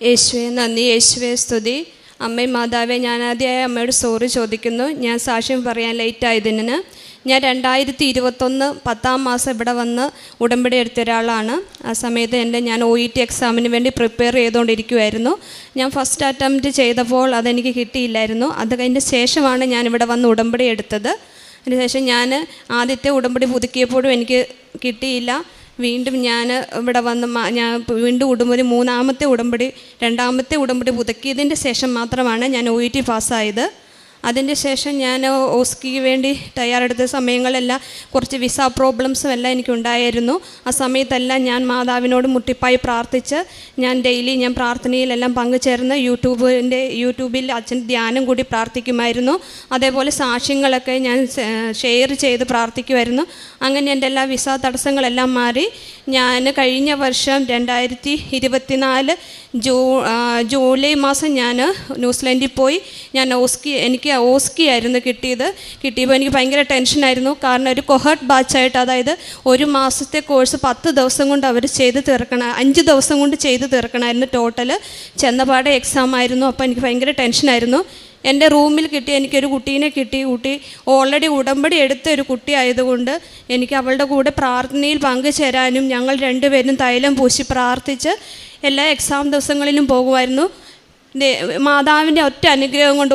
യേശുവേ നന്ദി, യേശുവേ സ്തുതി. അമ്മയും മാതാവേ, ഞാൻ ആദ്യമായി അമ്മയോട് സോറി ചോദിക്കുന്നു. ഞാൻ സാക്ഷ്യം പറയാൻ ലേറ്റായതിന്. ഞാൻ 2021 10-ാം മാസം ഇവിടെ വന്ന് ഉടമ്പടി എടുത്ത ഒരാളാണ്. ആ സമയത്ത് ഞാൻ OET എക്സാമിന് വേണ്ടി പ്രിപ്പയർ ചെയ്തുകൊണ്ടിരിക്കുമായിരുന്നു. ഞാൻ ഫസ്റ്റ് അറ്റംപ്റ്റ് ചെയ്തപ്പോൾ അതെനിക്ക് കിട്ടിയില്ലായിരുന്നു. അത് കഴിഞ്ഞ ശേഷമാണ് ഞാനിവിടെ വന്ന് ഉടമ്പടി എടുത്തത്. അതിനുശേഷം ഞാൻ ആദ്യത്തെ ഉടമ്പടി പുതുക്കിയപ്പോഴും എനിക്ക് കിട്ടിയില്ല. വീണ്ടും ഞാൻ ഇവിടെ വന്ന് ഞാൻ വീണ്ടും ഉടമ്പടി 2ാമത്തെ ഉടമ്പടി പുതുക്കിയതിൻ്റെ ശേഷം മാത്രമാണ് ഞാൻ OET പാസ്സായത്. അതിൻ്റെ ശേഷം ഞാൻ ഓസ്കിക്ക് വേണ്ടി തയ്യാറെടുത്ത സമയങ്ങളെല്ലാം കുറച്ച് വിസ പ്രോബ്ലംസും എല്ലാം എനിക്കുണ്ടായിരുന്നു. ആ സമയത്തെല്ലാം ഞാൻ മാതാവിനോട് മുട്ടിപ്പായി പ്രാർത്ഥിച്ച് ഞാൻ ഡെയിലി പ്രാർത്ഥനയിലെല്ലാം പങ്കുചേർന്ന് യൂട്യൂബിൽ അച്ഛൻ ധ്യാനം കൂടി പ്രാർത്ഥിക്കുമായിരുന്നു. അതേപോലെ സാക്ഷ്യങ്ങളൊക്കെ ഞാൻ ഷെയർ ചെയ്ത് പ്രാർത്ഥിക്കുമായിരുന്നു. അങ്ങനെ എൻ്റെ എല്ലാ വിസ തടസ്സങ്ങളെല്ലാം മാറി. ഞാൻ കഴിഞ്ഞ വർഷം 2024 ജൂലൈ മാസം ഞാൻ ന്യൂസിലൻഡിൽ പോയി. എനിക്ക് ഓസ്കി ആയിരുന്നു കിട്ടിയപ്പോൾ എനിക്ക് ഭയങ്കര ടെൻഷനായിരുന്നു. കാരണം ഒരു കൊഹർട്ട് ബാച്ചായിട്ട്, അതായത് ഒരു മാസത്തെ കോഴ്സ് 10 ദിവസം കൊണ്ട് അവർ ചെയ്ത് തീർക്കണം, 5 ദിവസം കൊണ്ട് ചെയ്ത് തീർക്കണമായിരുന്നു ടോട്ടൽ. ചെന്നപാടെ എക്സാം ആയിരുന്നു. അപ്പോൾ എനിക്ക് ഭയങ്കര ടെൻഷനായിരുന്നു. എൻ്റെ റൂമിൽ എനിക്കൊരു കുട്ടീനെ കിട്ടി. കുട്ടി ഓൾറെഡി ഉടമ്പടി എടുത്ത ഒരു കുട്ടി ആയതുകൊണ്ട് എനിക്ക് അവളുടെ കൂടെ പ്രാർത്ഥനയിൽ പങ്കുചേരാനും ഞങ്ങൾ രണ്ടുപേരും തൈലം പൂശി പ്രാർത്ഥിച്ച് എല്ലാ എക്സാം ദിവസങ്ങളിലും പോകുമായിരുന്നു. മാതാവിൻ്റെ ഒറ്റ അനുഗ്രഹം കൊണ്ട്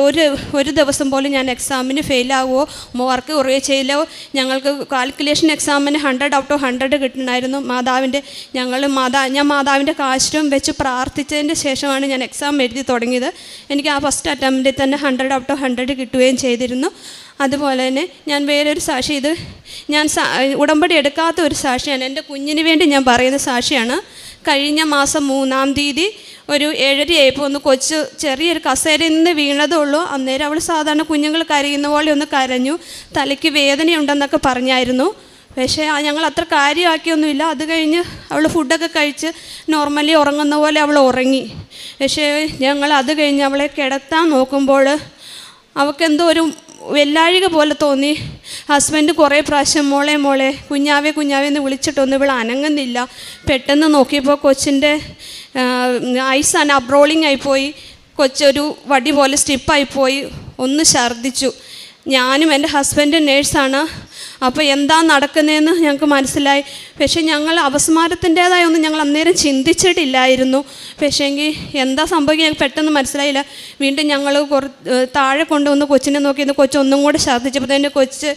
ഒരു ദിവസം പോലും ഞാൻ എക്സാമിന് ഫെയിലാകുമോ വർക്ക് കുറേ ചെയ്യില്ലോ. ഞങ്ങൾക്ക് കാൽക്കുലേഷൻ എക്സാമിന് 100 ഔട്ട് ഓഫ് 100 കിട്ടുന്നായിരുന്നു. ഞാൻ മാതാവിൻ്റെ കാശും വെച്ച് പ്രാർത്ഥിച്ചതിൻ്റെ ശേഷമാണ് ഞാൻ എക്സാം എഴുതി തുടങ്ങിയത്. എനിക്ക് ആ ഫസ്റ്റ് അറ്റംപ്റ്റിൽ തന്നെ 100 ഔട്ട് ഓഫ് 100 കിട്ടുകയും ചെയ്തിരുന്നു. അതുപോലെ തന്നെ ഞാൻ വേറൊരു സാക്ഷി, ഞാൻ ഉടമ്പടി എടുക്കാത്ത ഒരു സാക്ഷിയാണ്. എൻ്റെ കുഞ്ഞിന് വേണ്ടി ഞാൻ പറയുന്ന സാക്ഷിയാണ്. കഴിഞ്ഞ മാസം 3-ാം തീയതി ഒരു 7:30 ആയപ്പോൾ കൊച്ച് ചെറിയൊരു കസേരയിൽ നിന്ന് വീണതേ ഉള്ളൂ. അന്നേരം അവൾ സാധാരണ കുഞ്ഞുങ്ങൾ കരയുന്ന പോലെ ഒന്ന് കരഞ്ഞു. തലയ്ക്ക് വേദനയുണ്ടെന്നൊക്കെ പറഞ്ഞായിരുന്നു. പക്ഷേ ഞങ്ങൾ അത്ര കാര്യമാക്കിയൊന്നുമില്ല. അത് കഴിഞ്ഞ് അവൾ ഫുഡൊക്കെ കഴിച്ച് നോർമലി ഉറങ്ങുന്ന പോലെ അവൾ ഉറങ്ങി. പക്ഷേ ഞങ്ങൾ അത് കഴിഞ്ഞ് അവളെ കിടത്താൻ നോക്കുമ്പോൾ അവൾക്കെന്തോ ഒരു വെല്ലാഴിക പോലെ തോന്നി. ഹസ്ബൻഡ് കുറേ പ്രാവശ്യം മോളെ കുഞ്ഞാവെ എന്ന് വിളിച്ചിട്ടൊന്നും ഇവൾ അനങ്ങുന്നില്ല. പെട്ടെന്ന് നോക്കിയപ്പോൾ കൊച്ചിൻ്റെ ഐസാണ് അബ്രോളിങ് ആയിപ്പോയി. കൊച്ചൊരു വടി പോലെ സ്റ്റിപ്പായിപ്പോയി. ഒന്ന് ഛർദ്ദിച്ചു. ഞാനും എൻ്റെ ഹസ്ബൻഡ് നേഴ്സാണ്. അപ്പോൾ എന്താ നടക്കുന്നതെന്ന് ഞങ്ങൾക്ക് മനസ്സിലായി. പക്ഷേ ഞങ്ങൾ അപസ്മാരത്തിൻ്റേതായ ഒന്നും ഞങ്ങൾ അന്നേരം ചിന്തിച്ചിട്ടില്ലായിരുന്നു. പക്ഷേങ്കിൽ എന്താ സംഭവിക്കുക ഞങ്ങൾക്ക് പെട്ടെന്ന് മനസ്സിലായില്ല. വീണ്ടും ഞങ്ങൾ താഴെ കൊണ്ടുവന്ന് കൊച്ചിനെ നോക്കിയിരുന്നു. കൊച്ചൊന്നും കൂടെ ഛർദ്ദിച്ചപ്പോൾ തന്നെ കൊച്ച്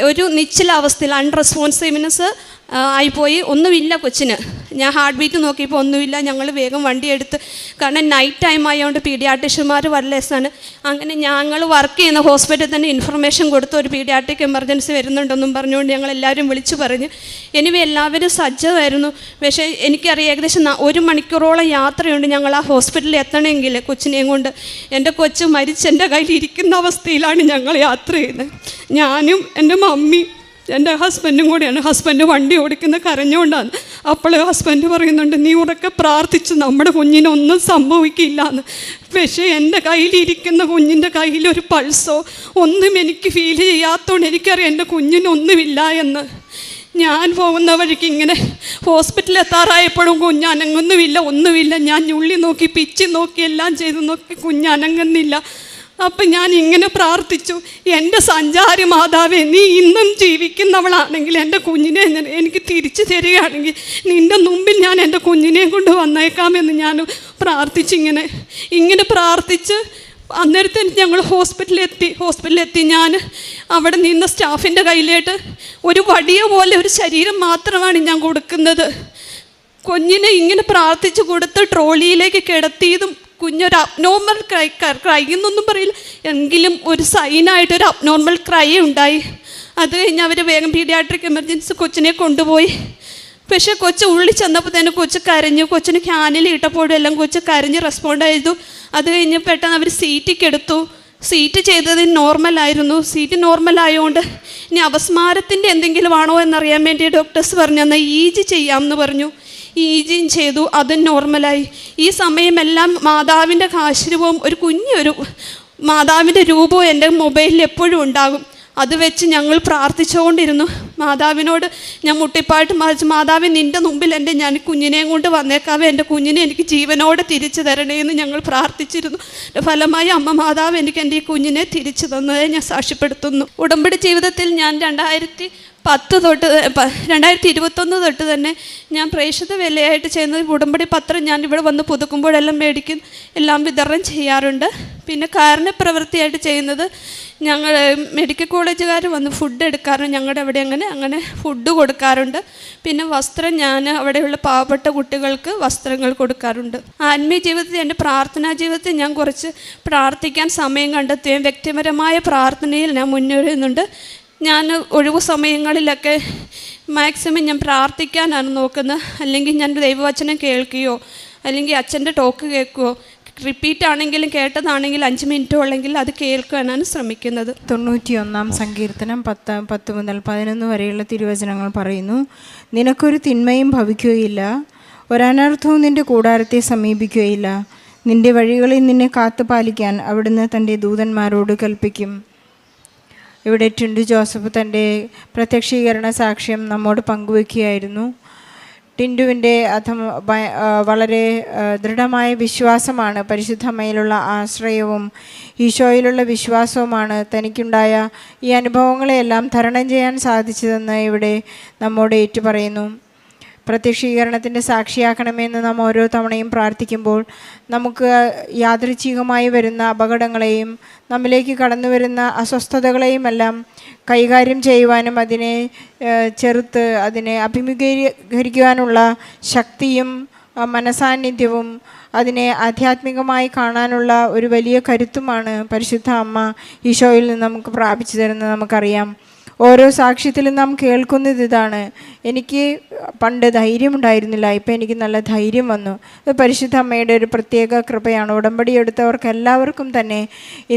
ഒരു നിശ്ചല അവസ്ഥയിൽ അൺറെസ്പോൺസീവ്നെസ് ആയിപ്പോയി. ഒന്നുമില്ല കൊച്ചിന്. ഞാൻ ഹാർട്ട് ബീറ്റ് നോക്കിയപ്പോൾ ഒന്നുമില്ല. ഞങ്ങൾ വേഗം വണ്ടി എടുത്ത്, കാരണം നൈറ്റ് ടൈം ആയതുകൊണ്ട് പീഡിയാട്രിഷ്യന്മാർ വരലേസാണ്. അങ്ങനെ ഞങ്ങൾ വർക്ക് ചെയ്യുന്ന ഹോസ്പിറ്റലിൽ തന്നെ ഇൻഫർമേഷൻ കൊടുത്ത് ഒരു പീഡിയാട്രിക് എമർജൻസി വരുന്നുണ്ടെന്നും പറഞ്ഞുകൊണ്ട് ഞങ്ങളെല്ലാവരും വിളിച്ചു പറഞ്ഞ്. എനിവേ എല്ലാവരും സജ്ജമായിരുന്നു. പക്ഷേ എനിക്കറിയാം ഏകദേശം 1 മണിക്കൂറോളം യാത്രയുണ്ട് ഞങ്ങൾ ആ ഹോസ്പിറ്റലിൽ എത്തണമെങ്കിൽ കൊച്ചിനെയും കൊണ്ട്. എൻ്റെ കൊച്ച് മരിച്ചെൻ്റെ കയ്യിൽ ഇരിക്കുന്ന അവസ്ഥയിലാണ് ഞങ്ങൾ യാത്ര ചെയ്യുന്നത്. ഞാനും എൻ്റെ മമ്മിയും എൻ്റെ ഹസ്ബൻഡും കൂടെയാണ്. ഹസ്ബൻഡ് വണ്ടി ഓടിക്കുന്ന കരഞ്ഞുകൊണ്ടാണ്. അപ്പോൾ ഹസ്ബൻഡ് പറയുന്നുണ്ട്, നീ ഉറക്കെ പ്രാർത്ഥിച്ച് നമ്മുടെ കുഞ്ഞിനൊന്നും സംഭവിക്കില്ല എന്ന്. പക്ഷേ എൻ്റെ കയ്യിലിരിക്കുന്ന കുഞ്ഞിൻ്റെ കയ്യിലൊരു പൾസോ ഒന്നും എനിക്ക് ഫീൽ ചെയ്യാത്തതുകൊണ്ട് എനിക്കറിയാം എൻ്റെ കുഞ്ഞിനൊന്നുമില്ല എന്ന്. ഞാൻ പോകുന്ന വഴിക്ക് ഇങ്ങനെ ഹോസ്പിറ്റലിൽ എത്താറായപ്പോഴും ഒന്നുമില്ല. ഞാൻ ഞുള്ളി നോക്കി, പിച്ചി നോക്കി, എല്ലാം ചെയ്ത് നോക്കി, കുഞ്ഞനങ്ങുന്നില്ല. അപ്പം ഞാൻ ഇങ്ങനെ പ്രാർത്ഥിച്ചു, എൻ്റെ സഞ്ചാരി മാതാവേ, നീ ഇന്നും ജീവിക്കുന്നവളാണെങ്കിൽ എൻ്റെ കുഞ്ഞിനെ എനിക്ക് തിരിച്ചു തരികയാണെങ്കിൽ നിൻ്റെ മുമ്പിൽ ഞാൻ എൻ്റെ കുഞ്ഞിനെയും കൊണ്ട് വന്നേക്കാമെന്ന് ഞാൻ ഇങ്ങനെ പ്രാർത്ഥിച്ച് അന്നേരത്തെ ഞങ്ങൾ ഹോസ്പിറ്റലിലെത്തി. ഞാൻ അവിടെ നിന്ന സ്റ്റാഫിൻ്റെ കയ്യിലേട്ട് ഒരു വടിയ പോലെ ഒരു ശരീരം മാത്രമാണ് ഞാൻ കൊടുക്കുന്നത്. കുഞ്ഞിനെ ഇങ്ങനെ പ്രാർത്ഥിച്ച് കൊടുത്ത് ട്രോളിയിലേക്ക് കിടത്തിയതും കുഞ്ഞൊരു അബ്നോർമൽ ക്രൈ എന്നൊന്നും പറയില്ല, എങ്കിലും ഒരു സൈനായിട്ടൊരു അബ്നോർമൽ ക്രൈ ഉണ്ടായി. അത് കഴിഞ്ഞ് അവർ വേഗം പീഡിയാട്രിക് എമർജൻസി കൊച്ചിനെ കൊണ്ടുപോയി. പക്ഷേ കൊച്ച് ഉള്ളിൽ ചെന്നപ്പോൾ തന്നെ കൊച്ച് കരഞ്ഞു. കൊച്ചിന് ക്യാനിൽ ഇട്ടപ്പോഴും എല്ലാം കൊച്ച് കരഞ്ഞ് റെസ്പോണ്ട് ചെയ്തു. അത് കഴിഞ്ഞ് പെട്ടെന്ന് അവർ CTക്ക് സീറ്റ് ചെയ്തത് നോർമലായിരുന്നു. സീറ്റ് നോർമലായതുകൊണ്ട് ഇനി അപസ്മാരത്തിൻ്റെ എന്തെങ്കിലും ആണോ എന്നറിയാൻ വേണ്ടി ഡോക്ടേഴ്സ് പറഞ്ഞു, എന്നാൽ EG ചെയ്യാമെന്ന് പറഞ്ഞു. EGയും ചെയ്തു, അതും നോർമലായി. ഈ സമയമെല്ലാം മാതാവിൻ്റെ കാശുരൂപവും ഒരു കുഞ്ഞൊരു മാതാവിൻ്റെ രൂപവും എൻ്റെ മൊബൈലിൽ എപ്പോഴും ഉണ്ടാകും. അത് വെച്ച് ഞങ്ങൾ പ്രാർത്ഥിച്ചുകൊണ്ടിരുന്നു. മാതാവിനോട് ഞാൻ മുട്ടിപ്പായിട്ട് മാതാവ് നിൻ്റെ മുമ്പിൽ ഞാൻ കുഞ്ഞിനെയും കൊണ്ട് വന്നേക്കാവേ, എൻ്റെ കുഞ്ഞിനെ എനിക്ക് ജീവനോടെ തിരിച്ചു തരണേ എന്ന് ഞങ്ങൾ പ്രാർത്ഥിച്ചിരുന്നു. ഫലമായി അമ്മ മാതാവ് എനിക്ക് എൻ്റെ ഈ കുഞ്ഞിനെ തിരിച്ചു തന്നതെ ഞാൻ സാക്ഷ്യപ്പെടുത്തുന്നു. ഉടമ്പടി ജീവിതത്തിൽ ഞാൻ 2021 തൊട്ട് തന്നെ ഞാൻ പ്രേക്ഷിത വിലയായിട്ട് ചെയ്യുന്നത് ഉടമ്പടി പത്രം ഞാൻ ഇവിടെ വന്ന് പുതുക്കുമ്പോഴെല്ലാം മേടിക്കും, എല്ലാം വിതരണം ചെയ്യാറുണ്ട്. പിന്നെ കാരുണ്യപ്രവൃത്തിയായിട്ട് ചെയ്യുന്നത് ഞങ്ങൾ മെഡിക്കൽ കോളേജുകാർ വന്ന് ഫുഡ് എടുക്കാറുണ്ട്, ഞങ്ങളുടെ അവിടെ അങ്ങനെ ഫുഡ് കൊടുക്കാറുണ്ട്. പിന്നെ വസ്ത്രം ഞാൻ അവിടെയുള്ള പാവപ്പെട്ട കുട്ടികൾക്ക് വസ്ത്രങ്ങൾ കൊടുക്കാറുണ്ട്. ആത്മീയ ജീവിതത്തിൽ എൻ്റെ പ്രാർത്ഥനാ ജീവിതത്തിൽ ഞാൻ കുറച്ച് പ്രാർത്ഥിക്കാൻ സമയം കണ്ടെത്തുകയും വ്യക്തിപരമായ പ്രാർത്ഥനയിൽ ഞാൻ മുന്നേറുന്നുണ്ട്. ഞാൻ ഒഴിവു സമയങ്ങളിലൊക്കെ മാക്സിമം ഞാൻ പ്രാർത്ഥിക്കാനാണ് നോക്കുന്നത്. അല്ലെങ്കിൽ ഞാൻ ദൈവവചനം കേൾക്കുകയോ അല്ലെങ്കിൽ അച്ഛൻ്റെ ടോക്ക് കേൾക്കുകയോ, റിപ്പീറ്റ് ആണെങ്കിലും കേട്ടതാണെങ്കിലും 5 മിനിറ്റോ അല്ലെങ്കിൽ അത് കേൾക്കാനാണ് ശ്രമിക്കുന്നത്. 91 സങ്കീർത്തനം 10 മുതൽ 11 വരെയുള്ള തിരുവചനങ്ങൾ പറയുന്നു: നിനക്കൊരു തിന്മയും ഭവിക്കുകയില്ല, ഒരനർത്ഥവും നിൻ്റെ കൂടാരത്തെ സമീപിക്കുകയില്ല. നിൻ്റെ വഴികളിൽ നിന്നെ കാത്തുപാലിക്കാൻ അവിടുന്ന് തൻ്റെ ദൂതന്മാരോട് കൽപ്പിക്കും. ഇവിടെ ടിൻഡു ജോസഫ് തൻ്റെ പ്രത്യക്ഷീകരണ സാക്ഷ്യം നമ്മോട് പങ്കുവയ്ക്കുകയായിരുന്നു. ടിൻഡുവിൻ്റെ വളരെ ദൃഢമായ വിശ്വാസമാണ്, പരിശുദ്ധമ്മയിലുള്ള ആശ്രയവും ഈശോയിലുള്ള വിശ്വാസവുമാണ് തനിക്കുണ്ടായ ഈ അനുഭവങ്ങളെയെല്ലാം തരണം ചെയ്യാൻ സാധിച്ചതെന്ന് ഇവിടെ നമ്മോട് ഏറ്റുപറയുന്നു. പ്രത്യക്ഷീകരണത്തിൻ്റെ സാക്ഷിയാക്കണമെന്ന് നാം ഓരോ തവണയും പ്രാർത്ഥിക്കുമ്പോൾ നമുക്ക് യാദൃച്ഛികമായി വരുന്ന അപകടങ്ങളെയും നമ്മിലേക്ക് കടന്നു വരുന്ന അസ്വസ്ഥതകളെയും എല്ലാം കൈകാര്യം ചെയ്യുവാനും അതിനെ ചെറുത്ത് അതിനെ അഭിമുഖീകരിക്കുവാനുള്ള ശക്തിയും മനസാന്നിധ്യവും അതിനെ ആധ്യാത്മികമായി കാണാനുള്ള ഒരു വലിയ കരുത്തുമാണ് പരിശുദ്ധ അമ്മ ഈശോയിൽ നിന്ന് നമുക്ക് പ്രാപിച്ചു തരുന്നത് നമുക്കറിയാം. ഓരോ സാക്ഷ്യത്തിലും നാം കേൾക്കുന്നത് ഇതാണ്: എനിക്ക് പണ്ട് ധൈര്യമുണ്ടായിരുന്നില്ല, ഇപ്പം എനിക്ക് നല്ല ധൈര്യം വന്നു. ഇത് പരിശുദ്ധ അമ്മയുടെ ഒരു പ്രത്യേക കൃപയാണ്. ഉടമ്പടി എടുത്തവർക്ക് എല്ലാവർക്കും തന്നെ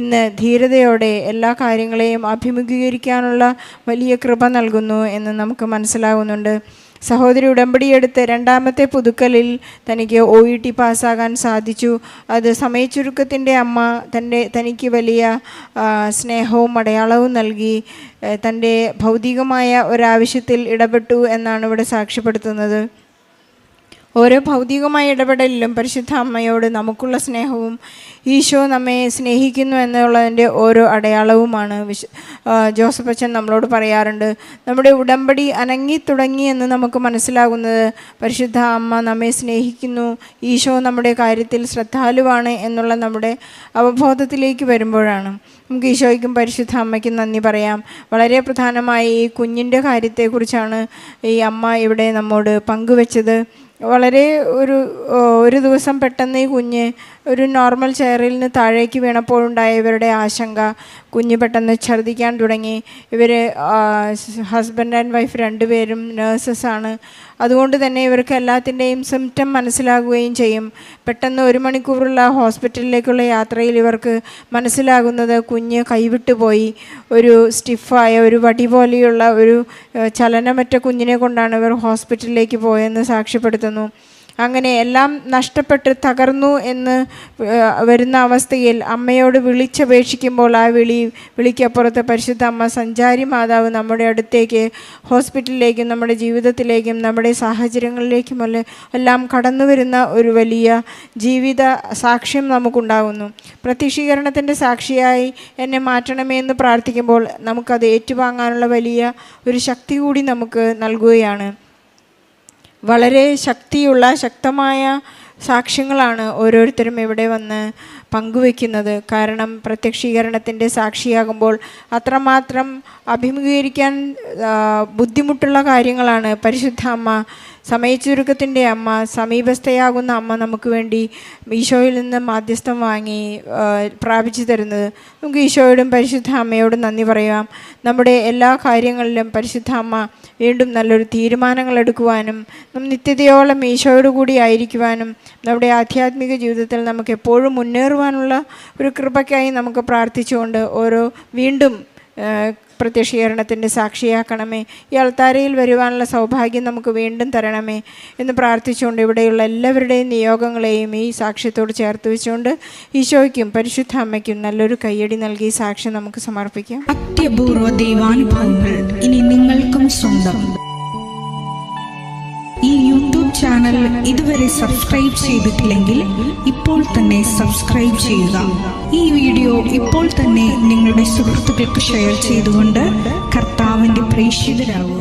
ഇന്ന് ധീരതയോടെ എല്ലാ കാര്യങ്ങളെയും അഭിമുഖീകരിക്കാനുള്ള വലിയ കൃപ നൽകുന്നു എന്ന് നമുക്ക് മനസ്സിലാകുന്നുണ്ട്. സഹോദരി ഉടമ്പടിയെടുത്ത് 2ാമത്തെ പുതുക്കലിൽ തനിക്ക് OET പാസ്സാകാൻ സാധിച്ചു. അത് സമയച്ചുരുക്കത്തിൻ്റെ അമ്മ തനിക്ക് വലിയ സ്നേഹവും അടയാളവും നൽകി തൻ്റെ ഭൗതികമായ ഒരാവശ്യത്തിൽ ഇടപെട്ടു എന്നാണ് ഇവിടെ സാക്ഷ്യപ്പെടുത്തുന്നത്. ഓരോ ഭൗതികമായ ഇടപെടലിലും പരിശുദ്ധ അമ്മയോട് നമുക്കുള്ള സ്നേഹവും ഈശോ നമ്മെ സ്നേഹിക്കുന്നു എന്നുള്ളതിൻ്റെ ഓരോ അടയാളവുമാണ്. ജോസഫ് അച്ഛൻ നമ്മളോട് പറയാറുണ്ട്, നമ്മുടെ ഉടമ്പടി അനങ്ങി തുടങ്ങി എന്ന് നമുക്ക് മനസ്സിലാകുന്നത് പരിശുദ്ധ അമ്മ നമ്മെ സ്നേഹിക്കുന്നു, ഈശോ നമ്മുടെ കാര്യത്തിൽ ശ്രദ്ധാലുവാണ് എന്നുള്ള നമ്മുടെ അവബോധത്തിലേക്ക് വരുമ്പോഴാണ്. നമുക്ക് ഈശോയ്ക്കും പരിശുദ്ധ അമ്മയ്ക്കും നന്ദി പറയാം. വളരെ പ്രധാനമായി ഈ കുഞ്ഞിൻ്റെ കാര്യത്തെക്കുറിച്ചാണ് ഈ അമ്മ ഇവിടെ നമ്മോട് പങ്കുവെച്ചത്. വളരെ ഒരു ദിവസം പെട്ടെന്ന് ഈ കുഞ്ഞ് ഒരു നോർമൽ ചെയറിൽ നിന്ന് താഴേക്ക് വീണപ്പോഴുണ്ടായ ഇവരുടെ ആശങ്ക, കുഞ്ഞ് പെട്ടെന്ന് ഛർദ്ദിക്കാൻ തുടങ്ങി. ഇവർ ഹസ്ബൻഡ് ആൻഡ് വൈഫ് 2 പേരും നേഴ്സസാണ്. അതുകൊണ്ട് തന്നെ ഇവർക്ക് എല്ലാത്തിൻ്റെയും സിംറ്റം മനസ്സിലാകുകയും ചെയ്യും. പെട്ടെന്ന് 1 മണിക്കൂറുള്ള ഹോസ്പിറ്റലിലേക്കുള്ള യാത്രയിൽ ഇവർക്ക് മനസ്സിലാകുന്നത് കുഞ്ഞ് കൈവിട്ടു പോയി. ഒരു സ്റ്റിഫായ ഒരു വടി പോലെയുള്ള ഒരു ചലനമറ്റ കുഞ്ഞിനെ കൊണ്ടാണ് ഇവർ ഹോസ്പിറ്റലിലേക്ക് പോയെന്ന് സാക്ഷ്യപ്പെടുത്തുന്നു. അങ്ങനെ എല്ലാം നഷ്ടപ്പെട്ട് തകർന്നു എന്ന് വരുന്ന അവസ്ഥയിൽ അമ്മയോട് വിളിച്ചപേക്ഷിക്കുമ്പോൾ ആ വിളിക്കപ്പുറത്ത് പരിശുദ്ധ അമ്മ സഞ്ചാരി മാതാവ് നമ്മുടെ അടുത്തേക്ക്, ഹോസ്പിറ്റലിലേക്കും നമ്മുടെ ജീവിതത്തിലേക്കും നമ്മുടെ സാഹചര്യങ്ങളിലേക്കും എല്ലാം കടന്നു വരുന്ന ഒരു വലിയ ജീവിത സാക്ഷ്യം നമുക്കുണ്ടാകുന്നു. പ്രത്യക്ഷീകരണത്തിൻ്റെ സാക്ഷിയായി എന്നെ മാറ്റണമേ എന്ന് പ്രാർത്ഥിക്കുമ്പോൾ നമുക്കത് ഏറ്റുവാങ്ങാനുള്ള വലിയ ഒരു ശക്തി കൂടി നമുക്ക് നൽകുകയാണ്. വളരെ ശക്തമായ സാക്ഷ്യങ്ങളാണ് ഓരോരുത്തരും ഇവിടെ വന്ന് പങ്കുവെക്കുന്നത്. കാരണം പ്രത്യക്ഷീകരണത്തിൻ്റെ സാക്ഷിയാകുമ്പോൾ അത്രമാത്രം അഭിമുഖീകരിക്കാൻ ബുദ്ധിമുട്ടുള്ള കാര്യങ്ങളാണ് പരിശുദ്ധ അമ്മ, സമയച്ചുരുക്കത്തിൻ്റെ അമ്മ, സമീപസ്ഥയാകുന്ന അമ്മ നമുക്ക് വേണ്ടി ഈശോയിൽ നിന്ന് മാധ്യസ്ഥം വാങ്ങി പ്രാപിച്ചു തരുന്നത്. നമുക്ക് ഈശോയോടും പരിശുദ്ധ അമ്മയോടും നന്ദി പറയാം. നമ്മുടെ എല്ലാ കാര്യങ്ങളിലും പരിശുദ്ധ അമ്മ വീണ്ടും നല്ലൊരു തീരുമാനങ്ങൾ എടുക്കുവാനും നിത്യതയോളം ഈശോയോട് കൂടി ആയിരിക്കുവാനും നമ്മുടെ ആധ്യാത്മിക ജീവിതത്തിൽ നമുക്ക് എപ്പോഴും മുന്നേറുവാനുള്ള ഒരു കൃപയ്ക്കായി നമുക്ക് പ്രാർത്ഥിച്ചുകൊണ്ട് വീണ്ടും പ്രത്യക്ഷീകരണത്തിൻ്റെ സാക്ഷിയാക്കണമേ. ഈ അൾത്താരയിൽ വരുവാനുള്ള സൗഭാഗ്യം നമുക്ക് വീണ്ടും തരണമേ എന്ന് പ്രാർത്ഥിച്ചുകൊണ്ട് ഇവിടെയുള്ള എല്ലാവരുടെയും നിയോഗങ്ങളെയും ഈ സാക്ഷ്യത്തോട് ചേർത്ത് വെച്ചുകൊണ്ട് ഈശോയ്ക്കും പരിശുദ്ധ അമ്മയ്ക്കും നല്ലൊരു കയ്യടി നൽകി സാക്ഷ്യം നമുക്ക് സമർപ്പിക്കാം. അത്യപൂർവ ദൈവാനുഭവങ്ങൾ ഇനി നിങ്ങൾക്കും സ്വന്തം. ഈ യൂട്യൂബ് ചാനൽ ഇതുവരെ സബ്സ്ക്രൈബ് ചെയ്തിട്ടില്ലെങ്കിൽ ഇപ്പോൾ തന്നെ സബ്സ്ക്രൈബ് ചെയ്യുക. ഈ വീഡിയോ ഇപ്പോൾ തന്നെ നിങ്ങളുടെ സുഹൃത്തുക്കൾക്ക് ഷെയർ ചെയ്തുകൊണ്ട് കർത്താവിൻ്റെ പ്രേക്ഷിതരാകുക.